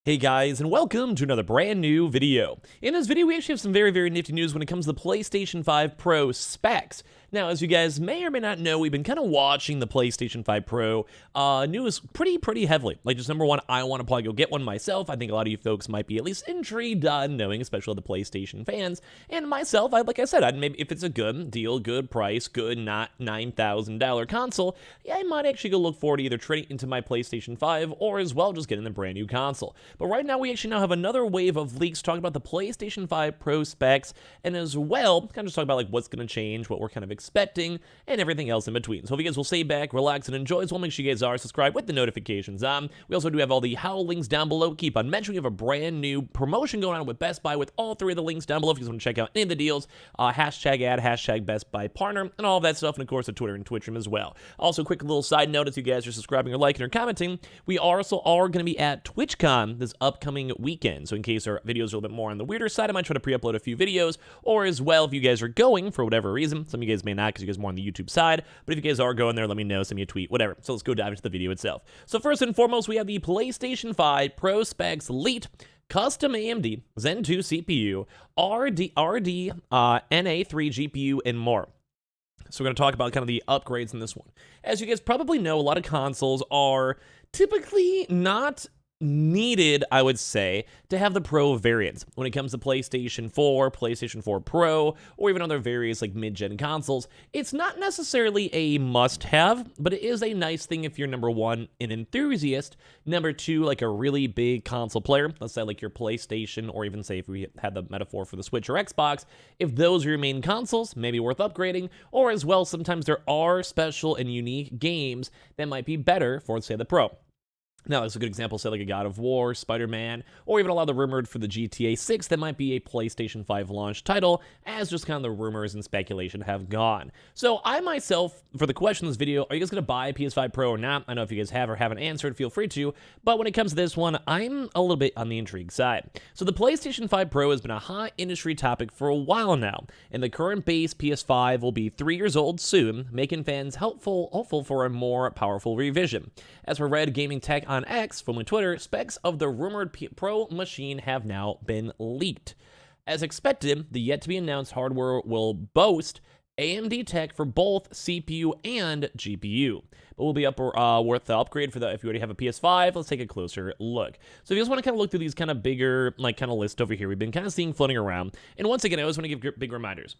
Hey guys, and welcome to another brand new video. In this video, we actually have some very nifty news when it comes to the PlayStation 5 Pro specs. Now, as you guys may or may not know, we've been kind of watching the PlayStation 5 Pro news pretty heavily. Like, just number one, I want to probably go get one myself. I think a lot of you folks might be at least intrigued on knowing, especially the PlayStation fans. And myself, like I said, maybe if it's a good deal, good price, good not $9,000 console, yeah, I might actually go look forward to either trading into my PlayStation 5 or as well just getting the brand new console. But right now, we actually now have another wave of leaks talking about the PlayStation 5 Pro specs, and as well, kind of just talk about like what's going to change, what we're kind of expecting, and everything else in between. So if you guys will stay back, relax, and enjoy, so we'll make sure you guys are subscribed with the notifications on. We also do have all the how links down below. Keep on mentioning we have a brand new promotion going on with Best Buy with all three of the links down below if you guys want to check out any of the deals. Hashtag ad, hashtag Best Buy partner, and all of that stuff, and of course the Twitter and Twitch room as well. Also, quick little side note, as you guys are subscribing or liking or commenting, we also are going to be at TwitchCon this upcoming weekend. So in case our videos are a little bit more on the weirder side, I might try to pre-upload a few videos, or as well, if you guys are going for whatever reason, some of you guys may not because you guys are more on the YouTube side, but if you guys are going there, let me know, send me a tweet, whatever. So let's go dive into the video itself. So first and foremost, we have the PlayStation 5 Pro specs leaked. Custom AMD Zen 2 CPU, RD NA3 GPU, and more. So we're going to talk about kind of the upgrades in this one. As you guys probably know, a lot of consoles are typically not needed, I would say, to have the Pro variants. When it comes to PlayStation 4, PlayStation 4 Pro, or even other various like mid-gen consoles, it's not necessarily a must-have, but it is a nice thing if you're, number one, an enthusiast, number two, like a really big console player, let's say like your PlayStation, or even say if we had the metaphor for the Switch or Xbox, if those are your main consoles, maybe worth upgrading, or as well, sometimes there are special and unique games that might be better for, say, the Pro. Now, that's a good example, say like a God of War, Spider-Man, or even a lot of the rumored for the GTA 6 that might be a PlayStation 5 launch title, as just kind of the rumors and speculation have gone. So I myself, for the question in this video, are you guys going to buy a PS5 Pro or not? I know if you guys have or haven't answered, feel free to, but when it comes to this one, I'm a little bit on the intrigue side. So the PlayStation 5 Pro has been a hot industry topic for a while now, and the current base PS5 will be 3 years old soon, making fans hopeful for a more powerful revision. As for Red Gaming Tech on X, formerly Twitter, specs of the rumored Pro machine have now been leaked. As expected, the yet-to-be-announced hardware will boast AMD tech for both CPU and GPU, but will be worth the upgrade for the if you already have a PS5. Let's take a closer look. So if you just want to kind of look through these kind of bigger, like kind of list over here, we've been kind of seeing floating around. And once again, I always want to give big reminders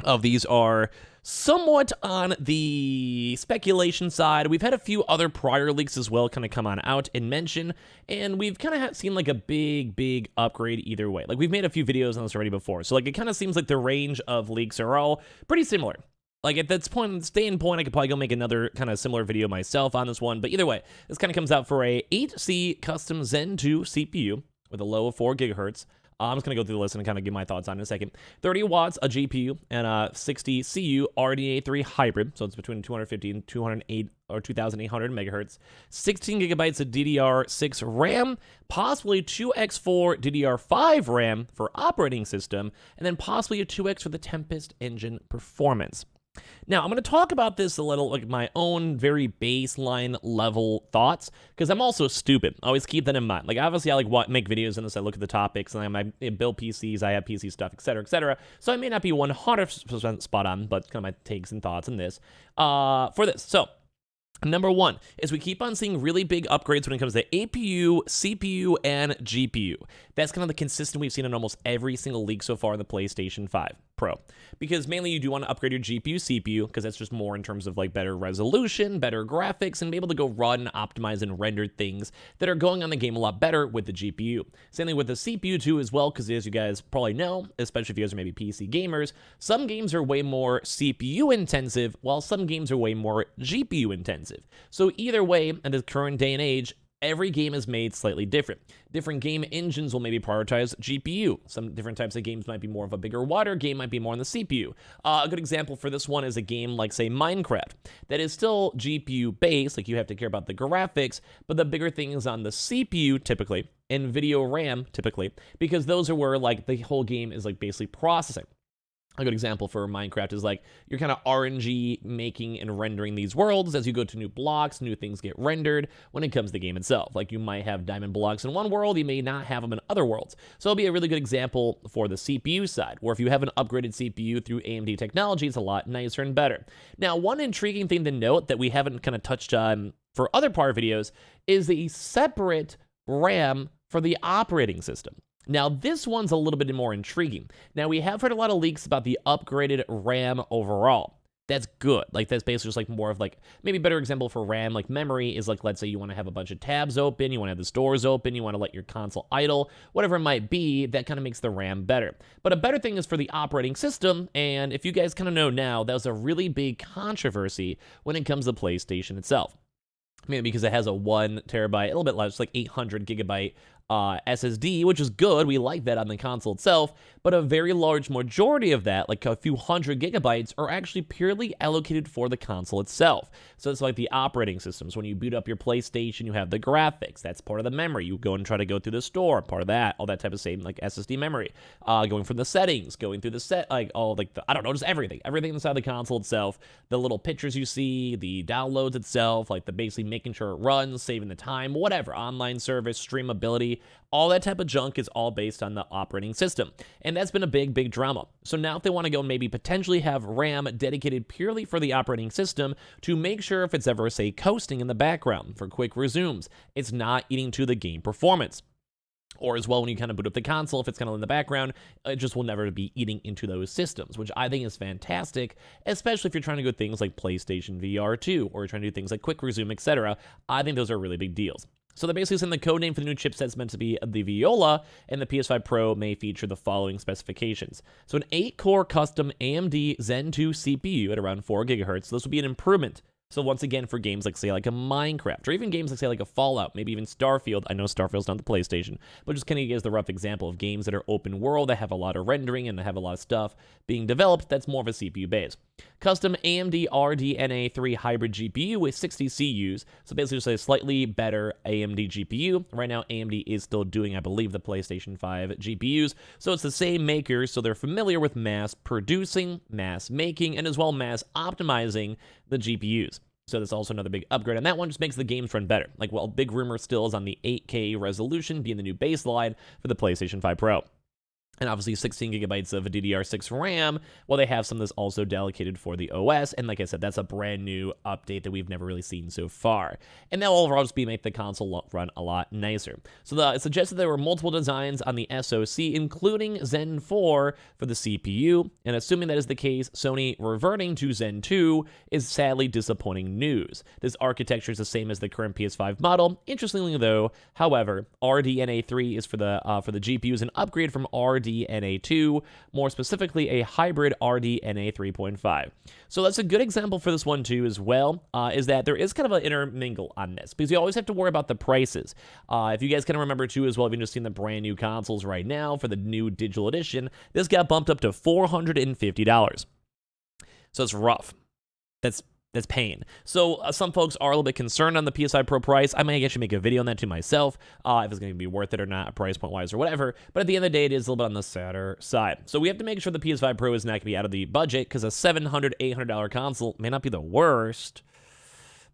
of these are somewhat on the speculation side. We've had a few other prior leaks as well kind of come on out and mention, and we've kind of seen like a big upgrade either way. Like we've made a few videos on this already before, so like it kind of seems like the range of leaks are all pretty similar. Like at this standpoint, I could probably go make another kind of similar video myself on this one, but either way, this kind of comes out for a 8C custom Zen 2 CPU with a low of 4 gigahertz. I'm just going to go through the list and kind of give my thoughts on it in a second. 30 watts a GPU and a 60 CU RDNA3 hybrid, so it's between 250 and 208 or 2800 megahertz. 16 gigabytes of DDR6 RAM, possibly 2x4 DDR5 RAM for operating system, and then possibly a 2x for the Tempest engine performance. Now, I'm going to talk about this a little, like my own very baseline level thoughts, because I'm also stupid. Always keep that in mind. Like, obviously, I like make videos on this. I look at the topics, and I build PCs. I have PC stuff, etc., etc. So I may not be 100% spot on, but kind of my takes and thoughts on this. For this, so number one is we keep on seeing really big upgrades when it comes to APU, CPU, and GPU. That's kind of the consistent we've seen in almost every single leak so far in the PlayStation 5 Pro. Because mainly you do want to upgrade your GPU, CPU, because that's just more in terms of like better resolution, better graphics, and be able to go run, optimize, and render things that are going on the game a lot better with the GPU. Same thing with the CPU too as well, because as you guys probably know, especially if you guys are maybe PC gamers, some games are way more CPU intensive, while some games are way more GPU intensive. So either way, in the current day and age, every game is made slightly different. Different game engines will maybe prioritize GPU. Some different types of games might be more of a bigger, wider game, might be more on the CPU. A good example for this one is a game like, say, Minecraft. That is still GPU based, like you have to care about the graphics, but the bigger thing is on the CPU typically, and video RAM typically, because those are where like the whole game is like basically processing. A good example for Minecraft is like you're kind of RNG making and rendering these worlds as you go to new blocks, new things get rendered when it comes to the game itself. Like you might have diamond blocks in one world, you may not have them in other worlds. So it'll be a really good example for the CPU side, where if you have an upgraded CPU through AMD technology, it's a lot nicer and better. Now, one intriguing thing to note that we haven't kind of touched on for other part videos is the separate RAM for the operating system. Now, this one's a little bit more intriguing. Now, we have heard a lot of leaks about the upgraded RAM overall. That's good. Like, that's basically just like more of like, maybe a better example for RAM, like memory is like, let's say you want to have a bunch of tabs open, you want to have the stores open, you want to let your console idle, whatever it might be, that kind of makes the RAM better. But a better thing is for the operating system, and if you guys kind of know now, that was a really big controversy when it comes to PlayStation itself. Maybe because it has a 1 terabyte, a little bit less, like 800 gigabyte SSD, which is good. We like that on the console itself, but a very large majority of that, like a few hundred gigabytes, are actually purely allocated for the console itself. So it's like the operating systems. When you boot up your PlayStation, you have the graphics. That's part of the memory. You go and try to go through the store, part of that, all that type of same like SSD memory. Going from the settings, going through the set, like all like the, I don't know, just everything inside the console itself. The little pictures you see, the downloads itself, like the basically making sure it runs, saving the time, whatever, online service, streamability. All that type of junk is all based on the operating system. And that's been a big drama. So now if they want to go and maybe potentially have RAM dedicated purely for the operating system to make sure if it's ever, say, coasting in the background for quick resumes, it's not eating to the game performance. Or as well, when you kind of boot up the console, if it's kind of in the background, it just will never be eating into those systems, which I think is fantastic, especially if you're trying to go things like PlayStation VR 2, or you're trying to do things like quick resume, etc. I think those are really big deals. So they're basically saying the code name for the new chipset's meant to be the Viola, and the PS5 Pro may feature the following specifications. So an 8-core custom AMD Zen 2 CPU at around 4 gigahertz. So this will be an improvement. So once again, for games like, say, like a Minecraft, or even games like, say, like a Fallout, maybe even Starfield. I know Starfield's not the PlayStation, but just kind of gives the rough example of games that are open world, that have a lot of rendering, and that have a lot of stuff being developed. That's more of a CPU base. Custom AMD RDNA 3 hybrid GPU with 60 CUs. So basically just a slightly better AMD GPU. Right now, AMD is still doing, I believe, the PlayStation 5 GPUs. So it's the same makers, so they're familiar with mass producing, mass making, and as well mass optimizing the GPUs. So that's also another big upgrade, and that one just makes the games run better. Like, well, big rumor still is on the 8K resolution being the new baseline for the PlayStation 5 Pro. And obviously 16 gigabytes of DDR6 RAM, well, they have some of this also dedicated for the OS, and like I said, that's a brand new update that we've never really seen so far. And that will overall just make the console run a lot nicer. So it suggested there were multiple designs on the SoC, including Zen 4 for the CPU, and assuming that is the case, Sony reverting to Zen 2 is sadly disappointing news. This architecture is the same as the current PS5 model. Interestingly though, however, RDNA 3 is for the GPUs, an upgrade from RDNA 2, more specifically a hybrid RDNA 3.5. So that's a good example for this one too as well, is that there is kind of an intermingle on this, because you always have to worry about the prices. If you guys kind of remember too as well, if you've just seen the brand new consoles right now for the new digital edition, this got bumped up to $450. So it's rough. That's pain. So some folks are a little bit concerned on the PS5 Pro price. I might actually make a video on that to myself, if it's going to be worth it or not, price point wise or whatever. But at the end of the day, it is a little bit on the sadder side. So we have to make sure the PS5 Pro is not going to be out of the budget, because a $700, $800 console may not be the worst,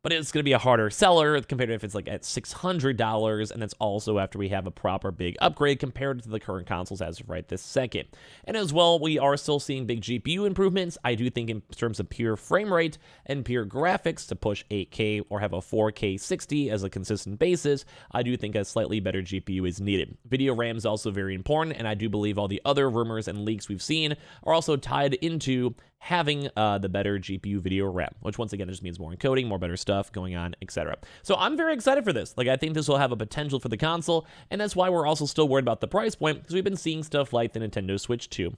but it's going to be a harder seller compared to if it's like at $600, and that's also after we have a proper big upgrade compared to the current consoles as of right this second. And as well, we are still seeing big GPU improvements. I do think in terms of pure frame rate and pure graphics to push 8K or have a 4K 60 as a consistent basis, I do think a slightly better GPU is needed. Video RAM is also very important, and I do believe all the other rumors and leaks we've seen are also tied into having the better GPU video RAM, which once again just means more encoding, more better stuff going on, etc. So I'm very excited for this. Like, I think this will have a potential for the console, and that's why we're also still worried about the price point, because we've been seeing stuff like the Nintendo Switch 2,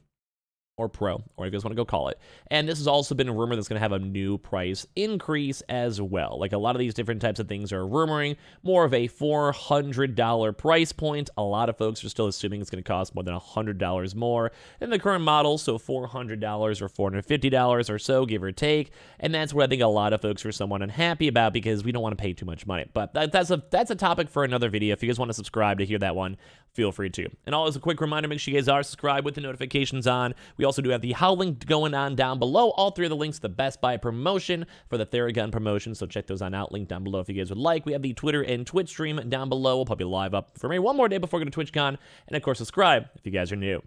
or Pro, or whatever you guys want to go call it. And this has also been a rumor that's going to have a new price increase as well. Like, a lot of these different types of things are rumoring more of a $400 price point. A lot of folks are still assuming it's going to cost more than $100 more than the current model, so $400 or $450 or so, give or take. And that's what I think a lot of folks are somewhat unhappy about, because we don't want to pay too much money. But that's a topic for another video. If you guys want to subscribe to hear that one, feel free to. And always a quick reminder, make sure you guys are subscribed with the notifications on. We also do have the Howling going on down below. All three of the links to the Best Buy promotion for the Theragun promotion, so check those on out. Link down below if you guys would like. We have the Twitter and Twitch stream down below. We'll probably live up for maybe one more day before going to TwitchCon. And of course, subscribe if you guys are new.